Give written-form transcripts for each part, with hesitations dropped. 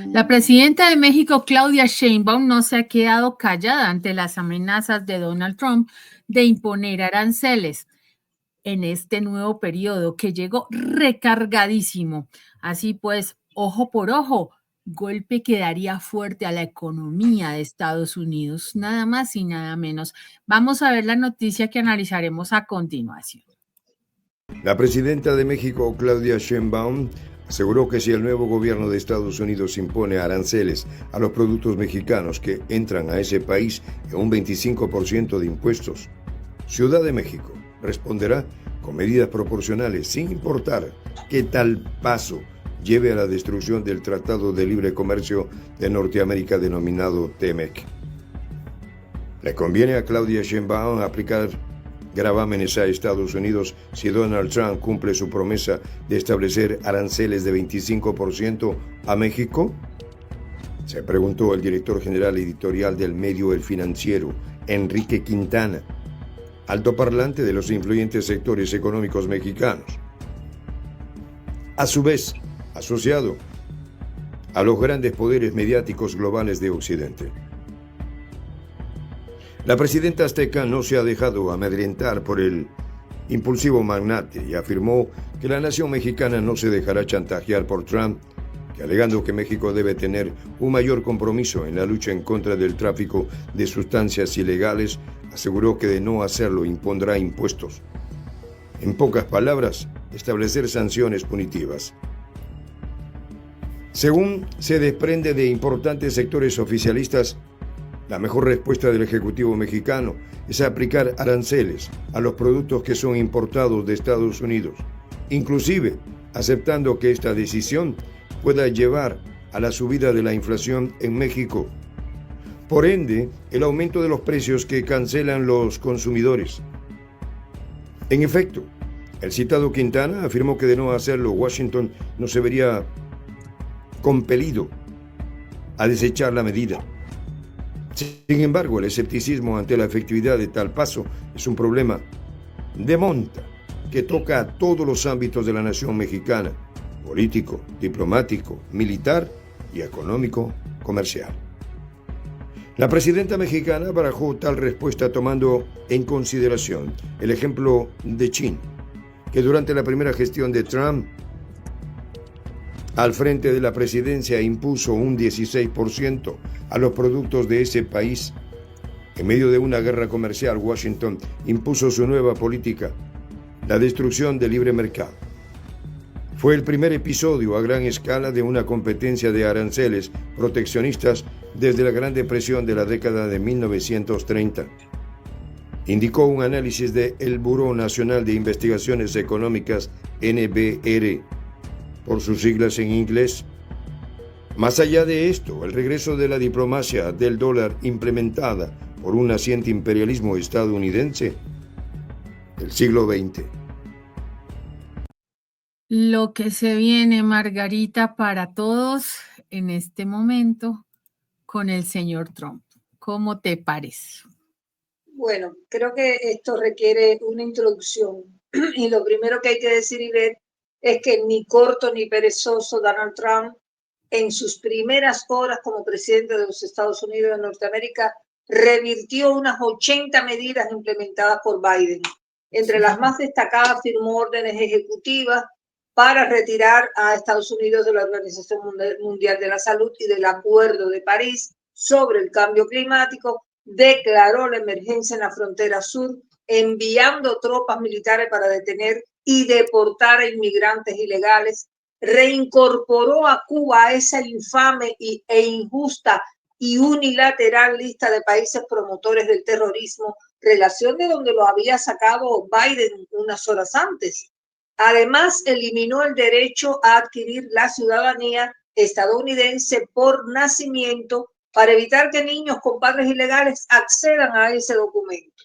La presidenta de México, Claudia Sheinbaum, no se ha quedado callada ante las amenazas de Donald Trump de imponer aranceles en este nuevo periodo que llegó recargadísimo. Así pues, ojo por ojo, golpe que daría fuerte a la economía de Estados Unidos, nada más y nada menos. Vamos a ver la noticia que analizaremos a continuación. La presidenta de México, Claudia Sheinbaum, aseguró que si el nuevo gobierno de Estados Unidos impone aranceles a los productos mexicanos que entran a ese país en un 25% de impuestos, Ciudad de México responderá con medidas proporcionales, sin importar qué tal paso lleve a la destrucción del Tratado de Libre Comercio de Norteamérica denominado TEMEC. Le conviene a Claudia Sheinbaum aplicar gravámenes a Estados Unidos si Donald Trump cumple su promesa de establecer aranceles de 25% a México? Se preguntó el director general editorial del medio El Financiero, Enrique Quintana, altoparlante de los influyentes sectores económicos mexicanos. A su vez, asociado a los grandes poderes mediáticos globales de Occidente. La presidenta azteca no se ha dejado amedrentar por el impulsivo magnate y afirmó que la nación mexicana no se dejará chantajear por Trump, que alegando que México debe tener un mayor compromiso en la lucha en contra del tráfico de sustancias ilegales, aseguró que de no hacerlo impondrá impuestos. En pocas palabras, establecer sanciones punitivas. Según se desprende de importantes sectores oficialistas, la mejor respuesta del Ejecutivo mexicano es aplicar aranceles a los productos que son importados de Estados Unidos, inclusive aceptando que esta decisión pueda llevar a la subida de la inflación en México. Por ende, el aumento de los precios que cancelan los consumidores. En efecto, el citado Quintana afirmó que de no hacerlo, Washington no se vería compelido a desechar la medida. Sin embargo, el escepticismo ante la efectividad de tal paso es un problema de monta que toca a todos los ámbitos de la nación mexicana: político, diplomático, militar y económico, comercial. La presidenta mexicana barajó tal respuesta tomando en consideración el ejemplo de China, que durante la primera gestión de Trump al frente de la presidencia impuso un 16% a los productos de ese país. En medio de una guerra comercial, Washington impuso su nueva política, la destrucción del libre mercado. Fue el primer episodio a gran escala de una competencia de aranceles proteccionistas desde la Gran Depresión de la década de 1930. Indicó un análisis del Buró Nacional de Investigaciones Económicas, NBR, por sus siglas en inglés. Más allá de esto, el regreso de la diplomacia del dólar implementada por un naciente imperialismo estadounidense del siglo XX. Lo que se viene, Margarita, para todos en este momento con el señor Trump. ¿Cómo te parece? Bueno, creo que esto requiere una introducción y lo primero que hay que decir y ver es que ni corto ni perezoso Donald Trump en sus primeras horas como presidente de los Estados Unidos de Norteamérica revirtió unas 80 medidas implementadas por Biden. Entre las más destacadas firmó órdenes ejecutivas para retirar a Estados Unidos de la Organización Mundial de la Salud y del Acuerdo de París sobre el cambio climático. Declaró la emergencia en la frontera sur, enviando tropas militares para detener y deportar a inmigrantes ilegales. Reincorporó a Cuba a esa infame e injusta y unilateral lista de países promotores del terrorismo, relación de donde lo había sacado Biden unas horas antes. Además, eliminó el derecho a adquirir la ciudadanía estadounidense por nacimiento para evitar que niños con padres ilegales accedan a ese documento.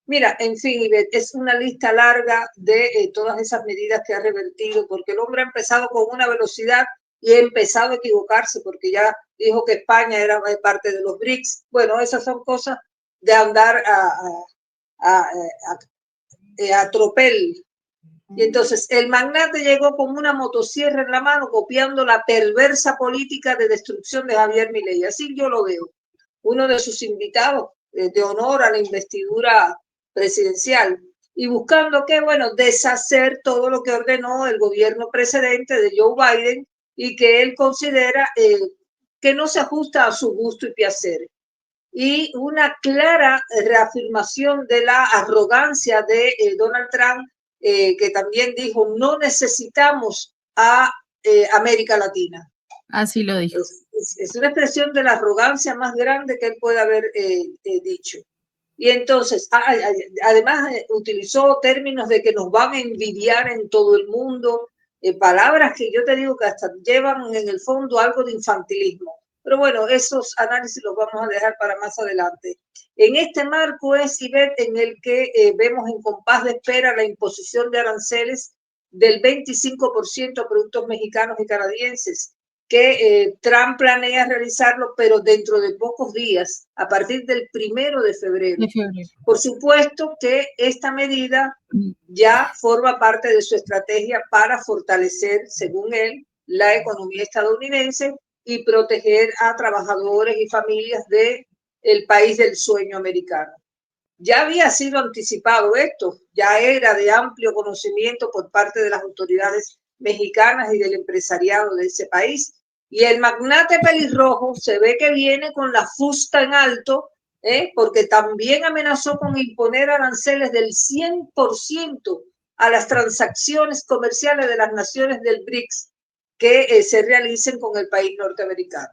Mira, en fin, Ivette, es una lista larga de todas esas medidas que ha revertido, porque el hombre ha empezado con una velocidad y ha empezado a equivocarse, porque ya dijo que España era parte de los BRICS. Bueno, esas son cosas de andar a tropel. Y entonces el magnate llegó con una motosierra en la mano copiando la perversa política de destrucción de Javier Milei. Así yo lo veo. Uno de sus invitados de honor a la investidura presidencial y buscando que, bueno, deshacer todo lo que ordenó el gobierno precedente de Joe Biden y que él considera que no se ajusta a su gusto y placer. Y una clara reafirmación de la arrogancia de Donald Trump, que también dijo, no necesitamos a América Latina. Así lo dijo. Es una expresión de la arrogancia más grande que él puede haber dicho. Y entonces, además, utilizó términos de que nos van a envidiar en todo el mundo, palabras que yo te digo que hasta llevan en el fondo algo de infantilismo. Pero bueno, esos análisis los vamos a dejar para más adelante. En este marco es, Ivette, en el que vemos en compás de espera la imposición de aranceles del 25% a productos mexicanos y canadienses, que Trump planea realizarlo, pero dentro de pocos días, a partir del 1 de febrero. Por supuesto que esta medida ya forma parte de su estrategia para fortalecer, según él, la economía estadounidense y proteger a trabajadores y familias del país del sueño americano. Ya había sido anticipado esto, ya era de amplio conocimiento por parte de las autoridades mexicanas y del empresariado de ese país. Y el magnate pelirrojo se ve que viene con la fusta en alto, porque también amenazó con imponer aranceles del 100% a las transacciones comerciales de las naciones del BRICS que se realicen con el país norteamericano.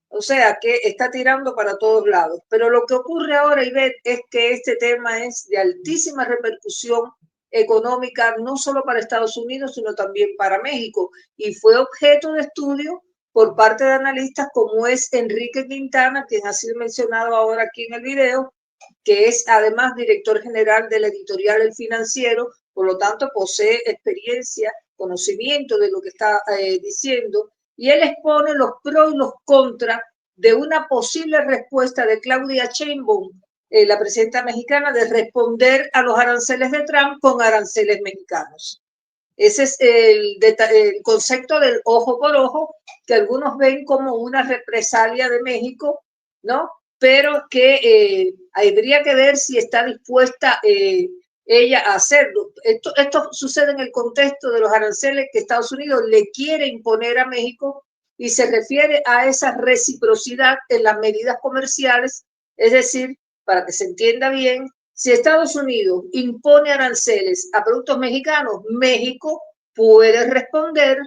O sea que está tirando para todos lados. Pero lo que ocurre ahora, Ivette, es que este tema es de altísima repercusión económica, no solo para Estados Unidos, sino también para México. Y fue objeto de estudio por parte de analistas como es Enrique Quintana, quien ha sido mencionado ahora aquí en el video, que es además director general del editorial El Financiero, por lo tanto posee experiencia, conocimiento de lo que está diciendo, y él expone los pros y los contras de una posible respuesta de Claudia Sheinbaum, la presidenta mexicana, de responder a los aranceles de Trump con aranceles mexicanos. Ese es el concepto del ojo por ojo, que algunos ven como una represalia de México, ¿no? Pero que habría que ver si está dispuesta ella a hacerlo. Esto sucede en el contexto de los aranceles que Estados Unidos le quiere imponer a México y se refiere a esa reciprocidad en las medidas comerciales, es decir, para que se entienda bien, si Estados Unidos impone aranceles a productos mexicanos, México puede responder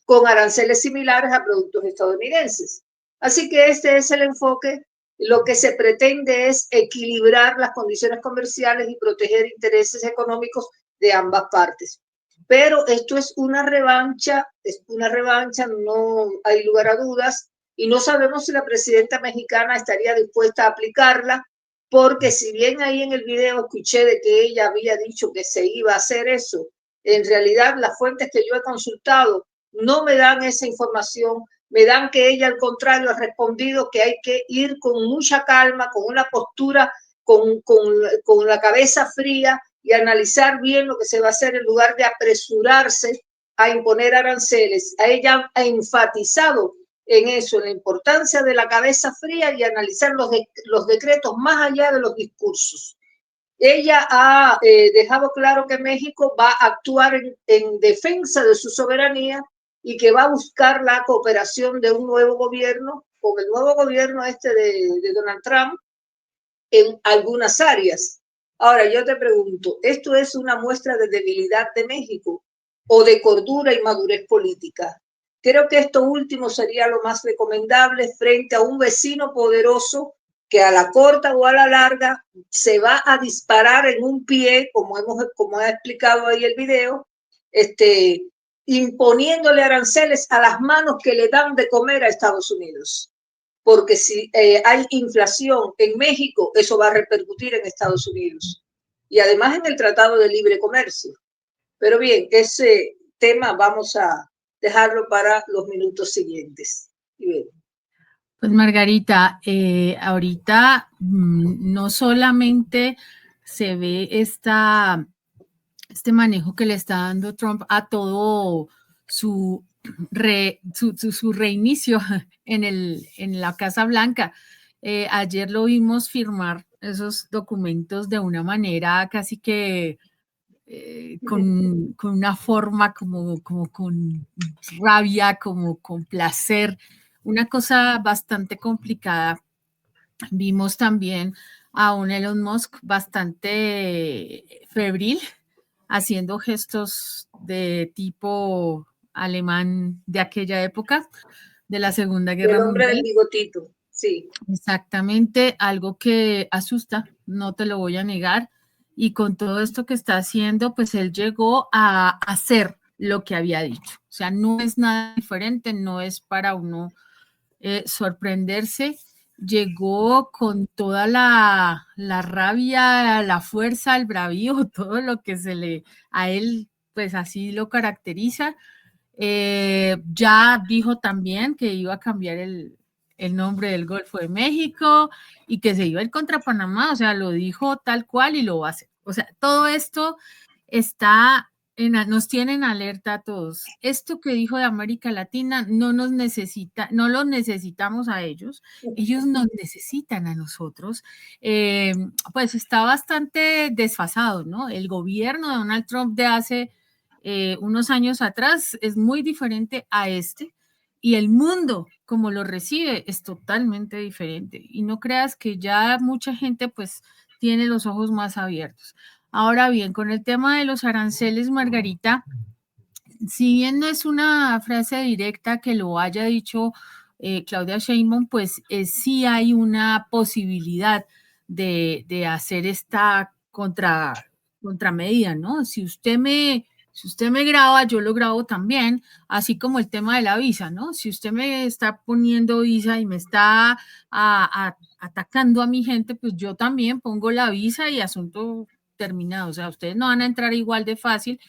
con aranceles similares a productos estadounidenses. Así que este es el enfoque. Lo que se pretende es equilibrar las condiciones comerciales y proteger intereses económicos de ambas partes. Pero esto es una revancha, no hay lugar a dudas, y no sabemos si la presidenta mexicana estaría dispuesta a aplicarla, porque si bien ahí en el video escuché de que ella había dicho que se iba a hacer eso, en realidad las fuentes que yo he consultado no me dan esa información, me dan que ella al contrario ha respondido que hay que ir con mucha calma, con una postura, con la cabeza fría y analizar bien lo que se va a hacer en lugar de apresurarse a imponer aranceles. A ella ha enfatizado en eso, en la importancia de la cabeza fría y analizar los decretos más allá de los discursos. Ella ha dejado claro que México va a actuar en defensa de su soberanía y que va a buscar la cooperación de un nuevo gobierno, con el nuevo gobierno de Donald Trump, en algunas áreas. Ahora, yo te pregunto, ¿esto es una muestra de debilidad de México o de cordura y madurez política? Creo que esto último sería lo más recomendable frente a un vecino poderoso que a la corta o a la larga se va a disparar en un pie, como ha explicado ahí el video, imponiéndole aranceles a las manos que le dan de comer a Estados Unidos. Porque si hay inflación en México, eso va a repercutir en Estados Unidos. Y además en el Tratado de Libre Comercio. Pero bien, ese tema vamos a dejarlo para los minutos siguientes. Pues Margarita, ahorita no solamente se ve esta este manejo que le está dando Trump a todo su reinicio en la Casa Blanca. Ayer lo vimos firmar esos documentos de una manera casi que con una forma como con rabia, como con placer, una cosa bastante complicada. Vimos también a un Elon Musk bastante febril, haciendo gestos de tipo alemán de aquella época, de la Segunda Guerra El hombre del Mundial. bigotito, sí. Exactamente, algo que asusta, no te lo voy a negar. Y con todo esto que está haciendo, pues él llegó a hacer lo que había dicho. O sea, no es nada diferente, no es para uno sorprenderse. Llegó con toda la rabia, la fuerza, el bravío, todo lo que a él, pues así lo caracteriza. Ya dijo también que iba a cambiar el nombre del Golfo de México y que se iba a ir contra Panamá, o sea, lo dijo tal cual y lo va a hacer. O sea, todo esto nos tiene en alerta a todos. Esto que dijo de América Latina no nos necesita, no los necesitamos a ellos nos necesitan a nosotros. Pues está bastante desfasado, ¿no? El gobierno de Donald Trump de hace unos años atrás es muy diferente a este y el mundo como lo recibe es totalmente diferente y no creas que ya mucha gente pues tiene los ojos más abiertos. Ahora bien, con el tema de los aranceles, Margarita, si bien no es una frase directa que lo haya dicho Claudia Sheinbaum, pues sí hay una posibilidad de hacer esta contramedida, ¿no? Si usted me graba, yo lo grabo también, así como el tema de la visa, ¿no? Si usted me está poniendo visa y me está atacando a mi gente, pues yo también pongo la visa y asunto terminado. O sea, ustedes no van a entrar igual de fácil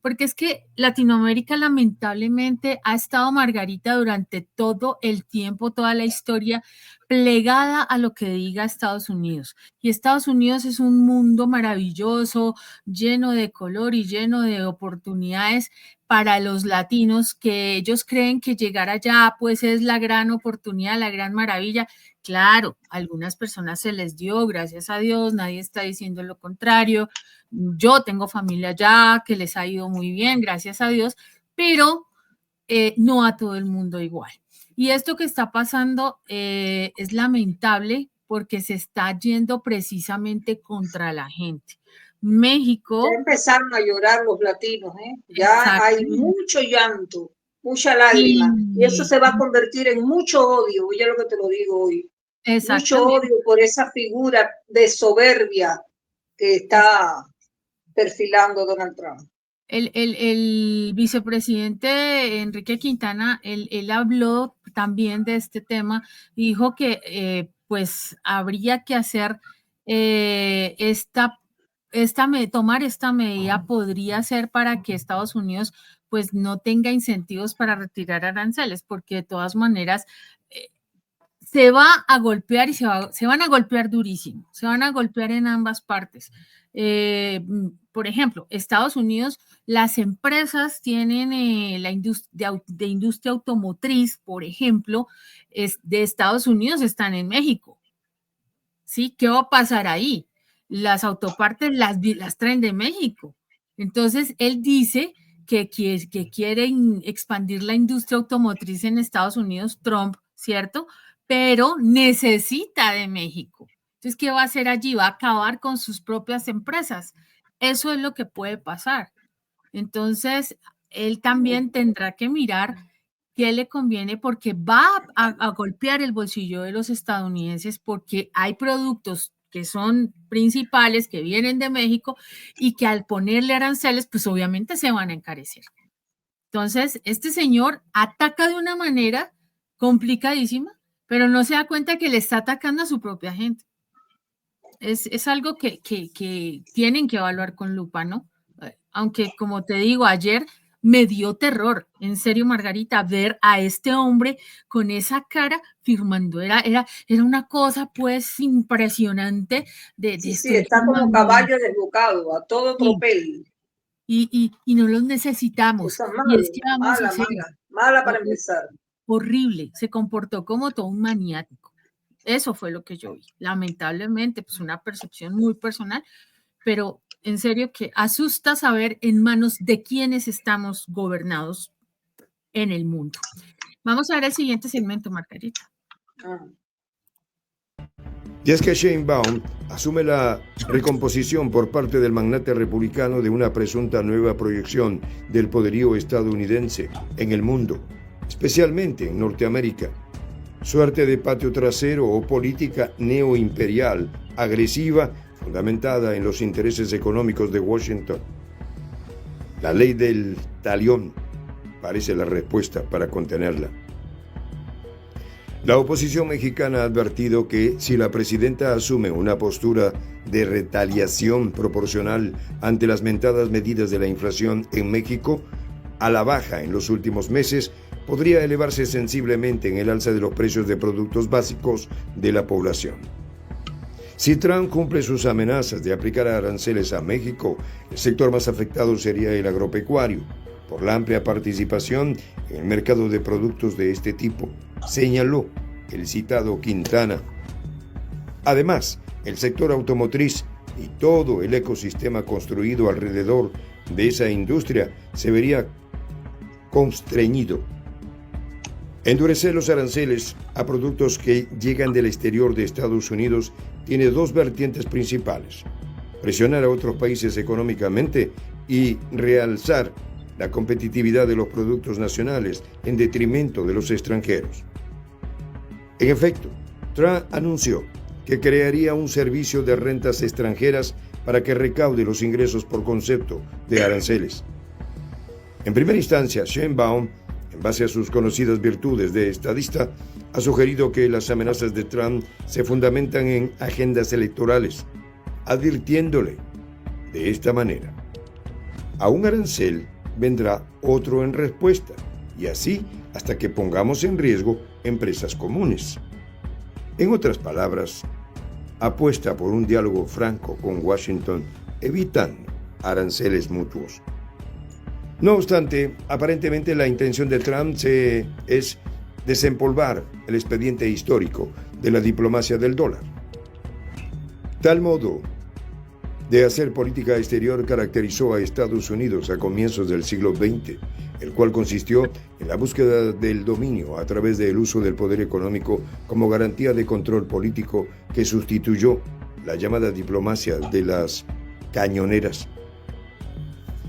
porque es que Latinoamérica lamentablemente ha estado, Margarita, durante todo el tiempo, toda la historia, plegada a lo que diga Estados Unidos. Y Estados Unidos es un mundo maravilloso, lleno de color y lleno de oportunidades para los latinos, que ellos creen que llegar allá pues es la gran oportunidad, la gran maravilla. Claro, a algunas personas se les dio, gracias a Dios, nadie está diciendo lo contrario. Yo tengo familia allá que les ha ido muy bien, gracias a Dios, pero no a todo el mundo igual. Y esto que está pasando es lamentable porque se está yendo precisamente contra la gente. Ya México. empezaron a llorar los latinos, ¿eh? Ya hay mucho llanto, mucha lágrima, y eso Y, se va a convertir en mucho odio, oye lo que te lo digo hoy, mucho exactamente. odio por esa figura de soberbia que está perfilando Donald Trump. El vicepresidente Enrique Quintana, él habló también de este tema y dijo que pues habría que hacer tomar esta medida podría ser para que Estados Unidos pues no tenga incentivos para retirar aranceles, porque de todas maneras eh, se va a golpear y se van a golpear durísimo, se van a golpear en ambas partes. Por ejemplo, Estados Unidos, las empresas tienen la industria de industria automotriz, por ejemplo, de Estados Unidos están en México. ¿Sí? ¿Qué va a pasar ahí? Las autopartes las traen de México. Entonces, él dice que quieren expandir la industria automotriz en Estados Unidos, Trump, ¿cierto? Pero necesita de México. Entonces, ¿qué va a hacer allí? Va a acabar con sus propias empresas. Eso es lo que puede pasar. Entonces, él también tendrá que mirar qué le conviene porque va a golpear el bolsillo de los estadounidenses porque hay productos que son principales, que vienen de México y que al ponerle aranceles, pues obviamente se van a encarecer. Entonces, este señor ataca de una manera complicadísima, pero no se da cuenta que le está atacando a su propia gente. Es algo que tienen que evaluar con lupa, ¿no? Aunque, como te digo, ayer me dio terror, en serio, Margarita, ver a este hombre con esa cara firmando. Era una cosa, pues, impresionante de Sí, estoy está como firmando. caballo desbocado, a todo Sí, tropel. y no los necesitamos. Esa es Y es que vamos a mala, hacer mala para empezar. horrible, se comportó como todo un maniático. Eso fue lo que yo vi. Lamentablemente, pues una percepción muy personal, pero en serio que asusta saber en manos de quiénes estamos gobernados en el mundo. Vamos a ver el siguiente segmento, Margarita. Y es que Sheinbaum asume la recomposición por parte del magnate republicano de una presunta nueva proyección del poderío estadounidense en el mundo, especialmente en Norteamérica. Suerte de patio trasero o política neoimperial, agresiva, fundamentada en los intereses económicos de Washington. La ley del talión parece la respuesta para contenerla. La oposición mexicana ha advertido que si la presidenta asume una postura de retaliación proporcional ante las mentadas medidas de la inflación en México, a la baja en los últimos meses, podría elevarse sensiblemente en el alza de los precios de productos básicos de la población. Si Trump cumple sus amenazas de aplicar aranceles a México, el sector más afectado sería el agropecuario, por la amplia participación en el mercado de productos de este tipo, señaló el citado Quintana. Además, el sector automotriz y todo el ecosistema construido alrededor de esa industria se vería constreñido. Endurecer los aranceles a productos que llegan del exterior de Estados Unidos tiene dos vertientes principales: presionar a otros países económicamente y realzar la competitividad de los productos nacionales en detrimento de los extranjeros. En efecto, Trump anunció que crearía un servicio de rentas extranjeras para que recaude los ingresos por concepto de aranceles. En primera instancia, Sheinbaum, en base a sus conocidas virtudes de estadista, ha sugerido que las amenazas de Trump se fundamentan en agendas electorales, advirtiéndole de esta manera: a un arancel vendrá otro en respuesta, y así hasta que pongamos en riesgo empresas comunes. En otras palabras, apuesta por un diálogo franco con Washington, evitando aranceles mutuos. No obstante, aparentemente la intención de Trump es desempolvar el expediente histórico de la diplomacia del dólar. Tal modo de hacer política exterior caracterizó a Estados Unidos a comienzos del siglo XX, el cual consistió en la búsqueda del dominio a través del uso del poder económico como garantía de control político que sustituyó la llamada diplomacia de las cañoneras.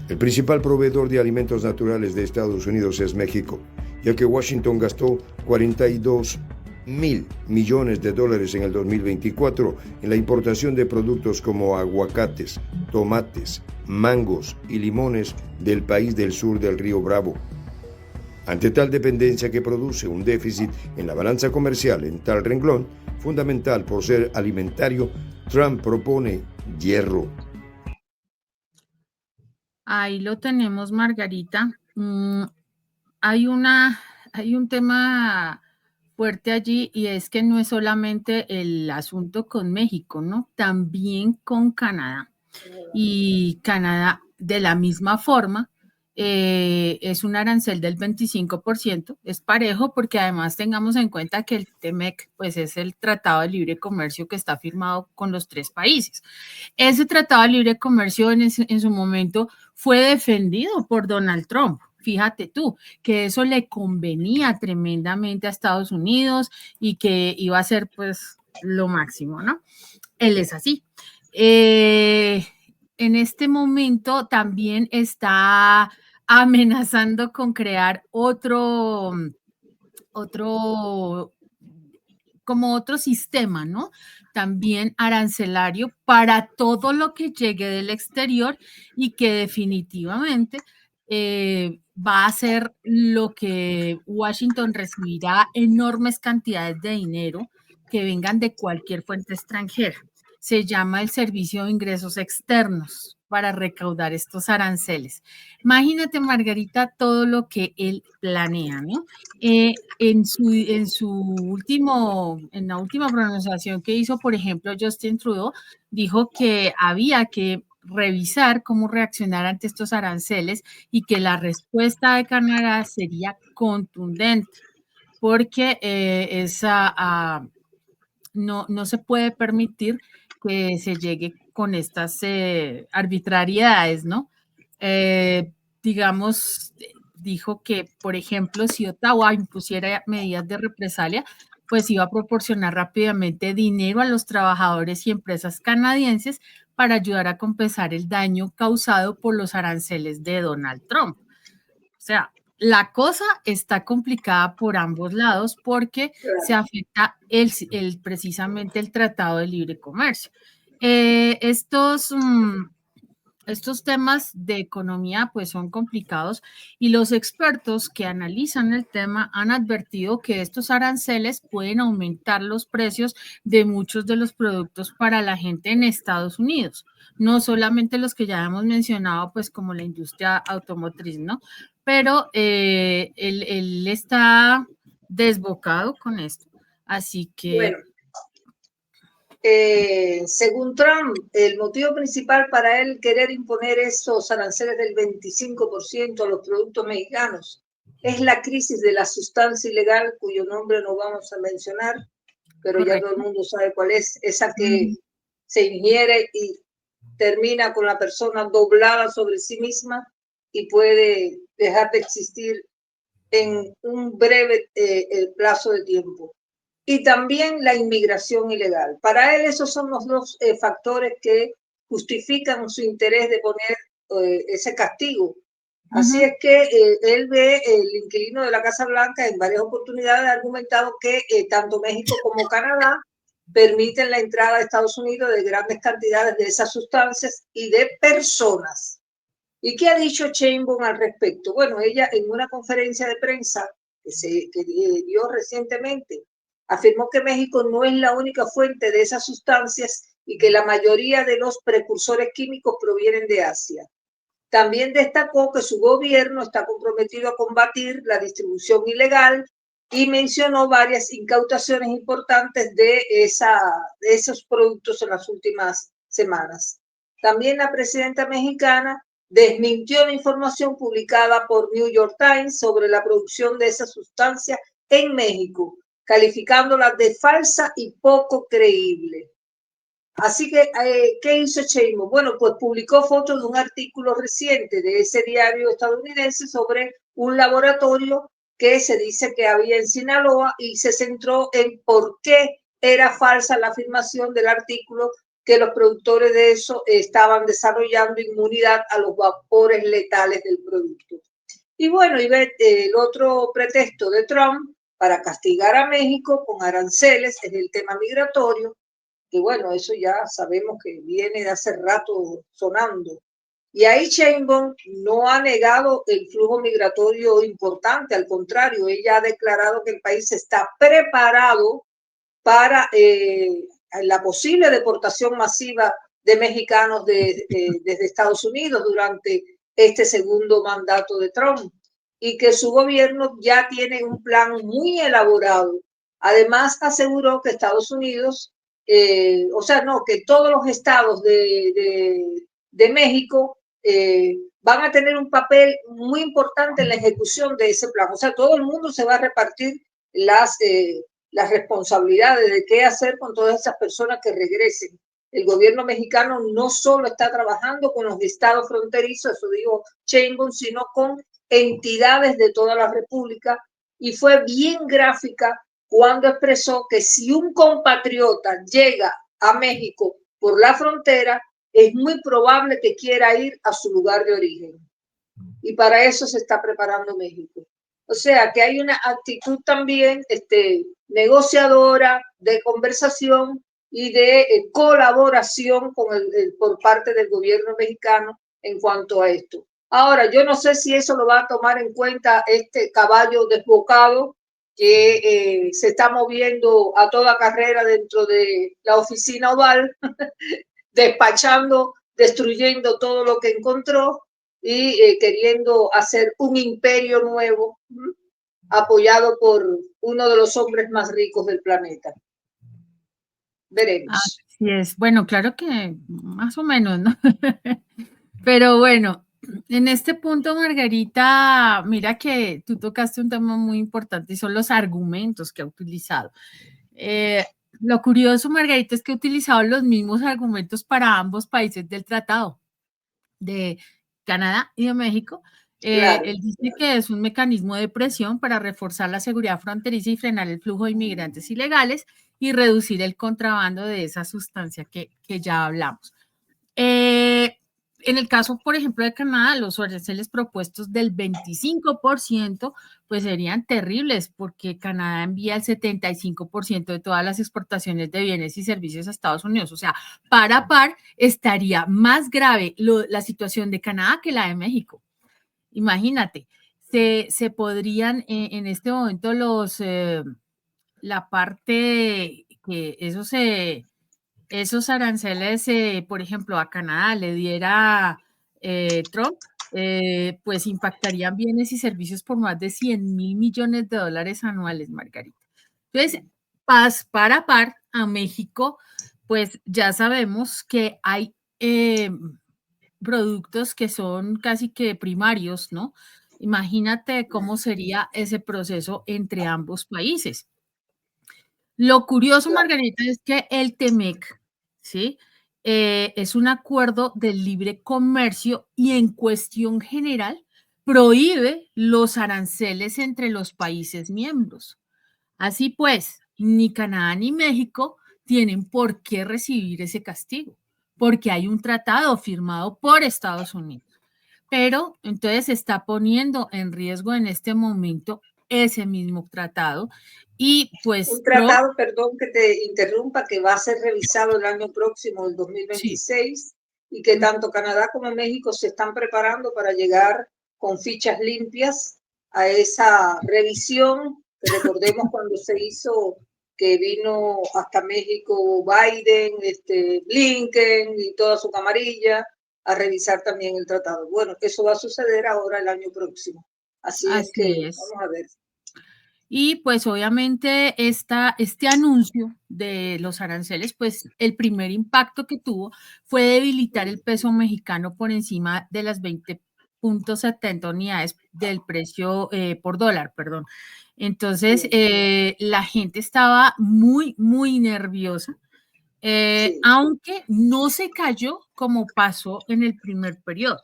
El principal proveedor de alimentos naturales de Estados Unidos es México, ya que Washington gastó 42.000 millones de dólares en el 2024 en la importación de productos como aguacates, tomates, mangos y limones del país del sur del río Bravo. Ante tal dependencia que produce un déficit en la balanza comercial en tal renglón, fundamental por ser alimentario, Trump propone hierro. Ahí lo tenemos, Margarita. Hay un tema fuerte allí, y es que no es solamente el asunto con México, ¿no? También con Canadá. Y Canadá, de la misma forma, es un arancel del 25%, es parejo, porque además tengamos en cuenta que el TEMEC pues es el Tratado de Libre Comercio que está firmado con los tres países. Ese Tratado de Libre Comercio en su momento fue defendido por Donald Trump. Fíjate tú, que eso le convenía tremendamente a Estados Unidos y que iba a ser pues lo máximo, ¿no? Él es así. En este momento también está amenazando con crear otro sistema, ¿no? También arancelario para todo lo que llegue del exterior, y que definitivamente va a ser lo que Washington recibirá enormes cantidades de dinero que vengan de cualquier fuente extranjera. Se llama el Servicio de Ingresos Externos para recaudar estos aranceles. Imagínate, Margarita, todo lo que él planea, ¿no? En la última pronunciación que hizo, por ejemplo, Justin Trudeau dijo que había que revisar cómo reaccionar ante estos aranceles y que la respuesta de Canadá sería contundente, porque no se puede permitir que se llegue con estas arbitrariedades, ¿no? Digamos, dijo que, por ejemplo, si Ottawa impusiera medidas de represalia, pues iba a proporcionar rápidamente dinero a los trabajadores y empresas canadienses para ayudar a compensar el daño causado por los aranceles de Donald Trump. O sea, la cosa está complicada por ambos lados porque se afecta precisamente el Tratado de Libre Comercio. Estos temas de economía pues son complicados y los expertos que analizan el tema han advertido que estos aranceles pueden aumentar los precios de muchos de los productos para la gente en Estados Unidos, no solamente los que ya hemos mencionado pues como la industria automotriz, ¿no? Pero él está desbocado con esto, así que... Bueno. Según Trump, el motivo principal para él querer imponer esos aranceles del 25% a los productos mexicanos es la crisis de la sustancia ilegal, cuyo nombre no vamos a mencionar, pero correcto. ya todo el mundo sabe cuál es, esa que se ingiere y termina con la persona doblada sobre sí misma y puede dejar de existir en un breve plazo de tiempo. Y también la inmigración ilegal. Para él esos son los dos factores que justifican su interés de poner ese castigo. Así es que él ve, el inquilino de la Casa Blanca en varias oportunidades ha argumentado que tanto México como Canadá permiten la entrada a Estados Unidos de grandes cantidades de esas sustancias y de personas. ¿Y qué ha dicho Sheinbaum al respecto? Bueno, ella en una conferencia de prensa que dio recientemente afirmó que México no es la única fuente de esas sustancias y que la mayoría de los precursores químicos provienen de Asia. También destacó que su gobierno está comprometido a combatir la distribución ilegal y mencionó varias incautaciones importantes de esos productos en las últimas semanas. También la presidenta mexicana desmintió la información publicada por New York Times sobre la producción de esa sustancia en México, calificándola de falsa y poco creíble. Así que, ¿qué hizo Sheinbaum? Bueno, pues publicó fotos de un artículo reciente de ese diario estadounidense sobre un laboratorio que se dice que había en Sinaloa y se centró en por qué era falsa la afirmación del artículo que los productores de eso estaban desarrollando inmunidad a los vapores letales del producto. Y bueno, el otro pretexto de Trump para castigar a México con aranceles es el tema migratorio, que bueno, eso ya sabemos que viene de hace rato sonando. Y ahí Sheinbaum no ha negado el flujo migratorio importante, al contrario, ella ha declarado que el país está preparado para la posible deportación masiva de mexicanos desde Estados Unidos durante este segundo mandato de Trump y que su gobierno ya tiene un plan muy elaborado. Además, aseguró que Estados Unidos, que todos los estados de México van a tener un papel muy importante en la ejecución de ese plan. O sea, todo el mundo se va a repartir las responsabilidades de qué hacer con todas esas personas que regresen. El gobierno mexicano no solo está trabajando con los estados fronterizos, eso dijo Sheinbaum, sino con entidades de toda la República, y fue bien gráfica cuando expresó que si un compatriota llega a México por la frontera, es muy probable que quiera ir a su lugar de origen. Y para eso se está preparando México. O sea, que hay una actitud también negociadora, de conversación y de colaboración por parte del gobierno mexicano en cuanto a esto. Ahora, yo no sé si eso lo va a tomar en cuenta este caballo desbocado que se está moviendo a toda carrera dentro de la oficina oval, despachando, destruyendo todo lo que encontró y queriendo hacer un imperio nuevo, apoyado por uno de los hombres más ricos del planeta. Veremos. así es. Bueno, claro que más o menos, ¿no? Pero bueno, en este punto, Margarita, mira que tú tocaste un tema muy importante y son los argumentos que ha utilizado. Eh, lo curioso, Margarita, es que ha utilizado los mismos argumentos para ambos países del tratado, de Canadá y de México. Claro. Él dice que es un mecanismo de presión para reforzar la seguridad fronteriza y frenar el flujo de inmigrantes ilegales y reducir el contrabando de esa sustancia que ya hablamos. En el caso, por ejemplo, de Canadá, los aranceles propuestos del 25%, pues serían terribles porque Canadá envía el 75% de todas las exportaciones de bienes y servicios a Estados Unidos. O sea, par a par estaría más grave la situación de Canadá que la de México. Imagínate, se podrían en este momento la parte que esos aranceles, por ejemplo, a Canadá le diera Trump, pues impactarían bienes y servicios por más de 100.000 millones de dólares anuales, Margarita. Entonces, para par a México, pues ya sabemos que hay productos que son casi que primarios, ¿no? Imagínate cómo sería ese proceso entre ambos países. Lo curioso, Margarita, es que el TEMEC, ¿sí? Es un acuerdo de libre comercio y en cuestión general prohíbe los aranceles entre los países miembros. Así pues, ni Canadá ni México tienen por qué recibir ese castigo, porque hay un tratado firmado por Estados Unidos. Pero entonces se está poniendo en riesgo en este momento ese mismo tratado y pues Un Trump, tratado, perdón que te interrumpa, que va a ser revisado el año próximo, el sí, 2026, y que tanto Canadá como México se están preparando para llegar con fichas limpias a esa revisión. Recordemos cuando se hizo que vino hasta México Biden, Blinken y toda su camarilla a revisar también el tratado. Bueno, eso va a suceder ahora el año próximo. Así es así que es. vamos a ver. Y pues obviamente este anuncio de los aranceles, pues el primer impacto que tuvo fue debilitar el peso mexicano por encima de las 20.70 unidades del precio por dólar, perdón. Entonces, Sí, la gente estaba muy, muy nerviosa, sí, aunque no se cayó como pasó en el primer periodo.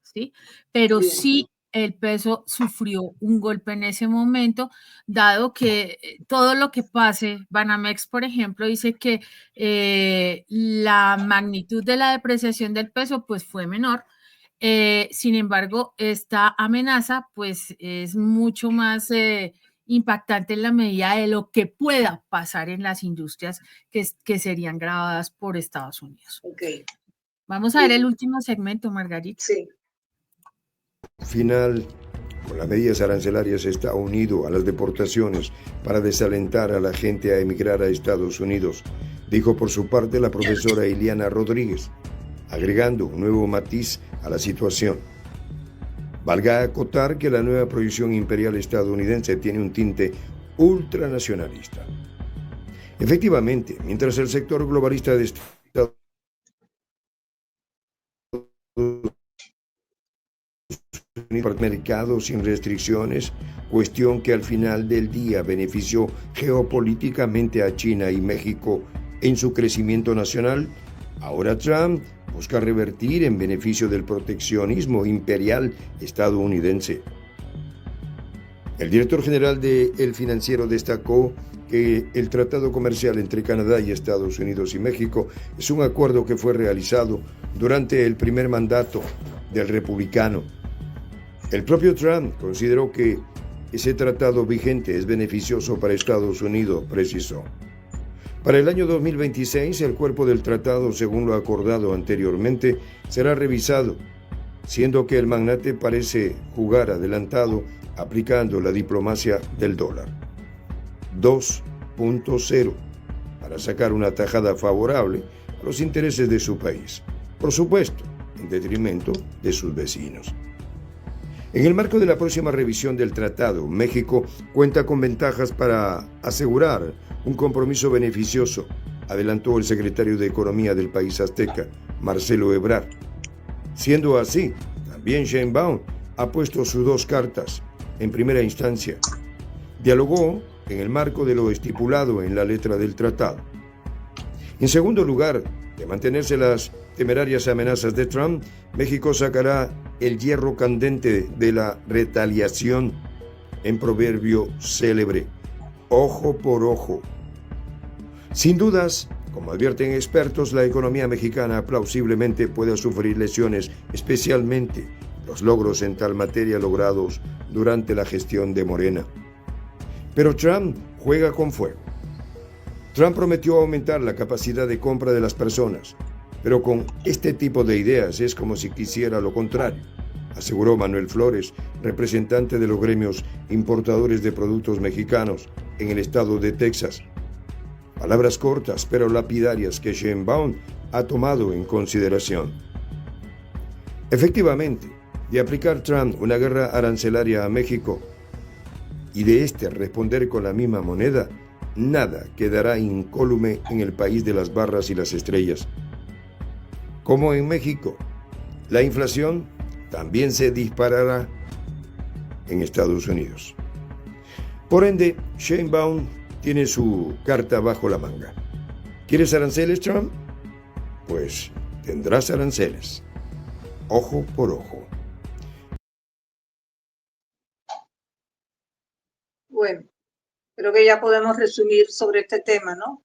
¿Sí? Pero bien. sí el peso sufrió un golpe en ese momento, dado que todo lo que pase, Banamex, por ejemplo, dice que la magnitud de la depreciación del peso pues fue menor. Sin embargo, esta amenaza pues es mucho más impactante en la medida de lo que pueda pasar en las industrias que serían grabadas por Estados Unidos. Ok, Vamos a ver el bien, último segmento, Margarita. sí. Final, con las medidas arancelarias está unido a las deportaciones para desalentar a la gente a emigrar a Estados Unidos, dijo por su parte la profesora Iliana Rodríguez, agregando un nuevo matiz a la situación. Valga acotar que la nueva prohibición imperial estadounidense tiene un tinte ultranacionalista. Efectivamente, mientras el sector globalista de Estados Unidos mercados sin restricciones, cuestión que al final del día benefició geopolíticamente a China y México en su crecimiento nacional, ahora Trump busca revertir en beneficio del proteccionismo imperial estadounidense. El director general de El Financiero destacó que el tratado comercial entre Canadá y Estados Unidos y México es un acuerdo que fue realizado durante el primer mandato del republicano. El propio Trump consideró que ese tratado vigente es beneficioso para Estados Unidos, precisó. Para el año 2026, el cuerpo del tratado, según lo acordado anteriormente, será revisado, siendo que el magnate parece jugar adelantado aplicando la diplomacia del dólar 2.0 para sacar una tajada favorable a los intereses de su país, por supuesto, en detrimento de sus vecinos. En el marco de la próxima revisión del tratado, México cuenta con ventajas para asegurar un compromiso beneficioso adelantó el secretario de Economía del país azteca, Marcelo Ebrard. Siendo así, también Sheinbaum ha puesto sus dos cartas en primera instancia. Dialogó en el marco de lo estipulado en la letra del tratado. En segundo lugar, de mantenerse las temerarias amenazas de Trump, México sacará el hierro candente de la retaliación en proverbio célebre: ojo por ojo. Sin dudas, como advierten expertos, la economía mexicana plausiblemente pueda sufrir lesiones, especialmente los logros en tal materia logrados durante la gestión de Morena. Pero Trump juega con fuego. Trump prometió aumentar la capacidad de compra de las personas, pero con este tipo de ideas es como si quisiera lo contrario, aseguró Manuel Flores, representante de los gremios importadores de productos mexicanos en el estado de Texas. Palabras cortas pero lapidarias que Sheinbaum ha tomado en consideración. Efectivamente, de aplicar Trump una guerra arancelaria a México y de responder con la misma moneda, nada quedará incólume en el país de las barras y las estrellas. Como en México, la inflación también se disparará en Estados Unidos. Por ende, Sheinbaum tiene su carta bajo la manga. ¿Quieres aranceles, Trump? Pues tendrás aranceles. Ojo por ojo. Bueno, creo que ya podemos resumir sobre este tema, ¿no?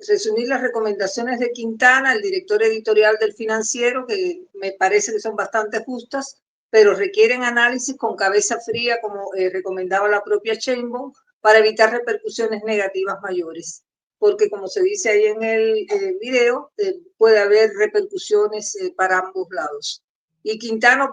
Resumir las recomendaciones de Quintana, el director editorial del Financiero, que me parece que son bastante justas, pero requieren análisis con cabeza fría, como recomendaba la propia Sheinbaum, para evitar repercusiones negativas mayores. Porque, como se dice ahí en el video, puede haber repercusiones para ambos lados. Y Quintana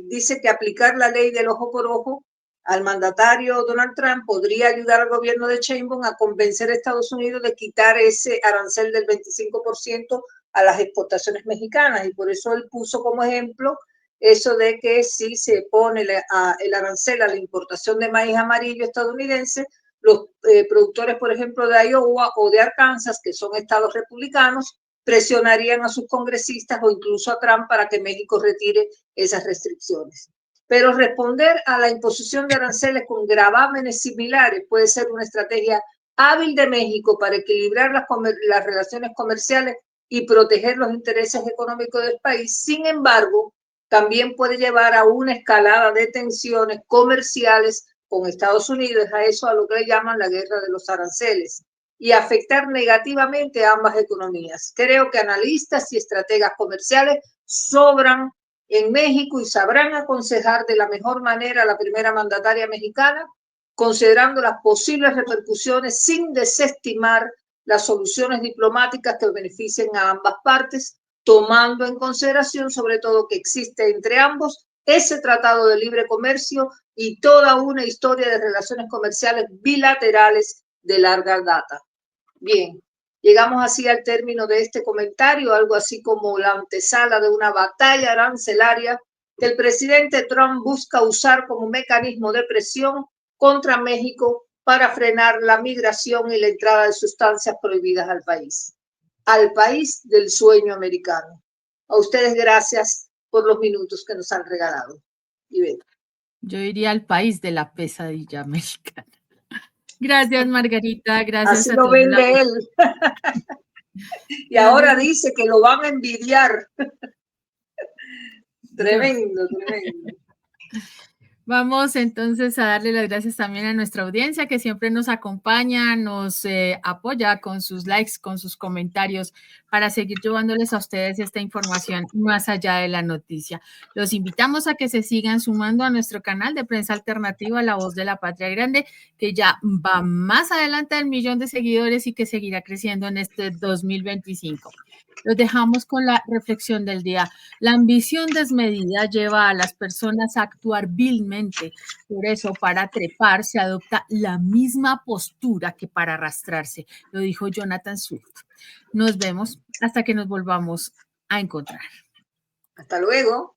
dice que aplicar la ley del ojo por ojo al mandatario Donald Trump podría ayudar al gobierno de Sheinbaum a convencer a Estados Unidos de quitar ese arancel del 25% a las exportaciones mexicanas. Y por eso él puso como ejemplo eso de que si se pone el arancel a la importación de maíz amarillo estadounidense, los productores, por ejemplo, de Iowa o de Arkansas, que son estados republicanos, presionarían a sus congresistas o incluso a Trump para que México retire esas restricciones. Pero responder a la imposición de aranceles con gravámenes similares puede ser una estrategia hábil de México para equilibrar las relaciones comerciales y proteger los intereses económicos del país. Sin embargo, también puede llevar a una escalada de tensiones comerciales con Estados Unidos, a lo que le llaman la guerra de los aranceles, y afectar negativamente a ambas economías. Creo que analistas y estrategas comerciales sobran en México y sabrán aconsejar de la mejor manera a la primera mandataria mexicana, considerando las posibles repercusiones sin desestimar las soluciones diplomáticas que beneficien a ambas partes, tomando en consideración sobre todo que existe entre ambos ese tratado de libre comercio y toda una historia de relaciones comerciales bilaterales de larga data. Bien, llegamos así al término de este comentario, algo así como la antesala de una batalla arancelaria que el presidente Trump busca usar como mecanismo de presión contra México para frenar la migración y la entrada de sustancias prohibidas al país del sueño americano. A ustedes gracias por los minutos que nos han regalado. Yo iría al país de la pesadilla mexicana. Gracias, Margarita. Gracias así a lo todos. vende él. Y ahora dice que lo van a envidiar. Tremendo, tremendo. Vamos entonces a darle las gracias también a nuestra audiencia que siempre nos acompaña, nos apoya con sus likes, con sus comentarios para seguir llevándoles a ustedes esta información más allá de la noticia. Los invitamos a que se sigan sumando a nuestro canal de Prensa Alternativa, La Voz de la Patria Grande, que ya va más adelante del 1.000.000 de seguidores y que seguirá creciendo en este 2025. Los dejamos con la reflexión del día. La ambición desmedida lleva a las personas a actuar vilmente. Por eso, para trepar se adopta la misma postura que para arrastrarse. Lo dijo Jonathan Swift. Nos vemos hasta que nos volvamos a encontrar. Hasta luego.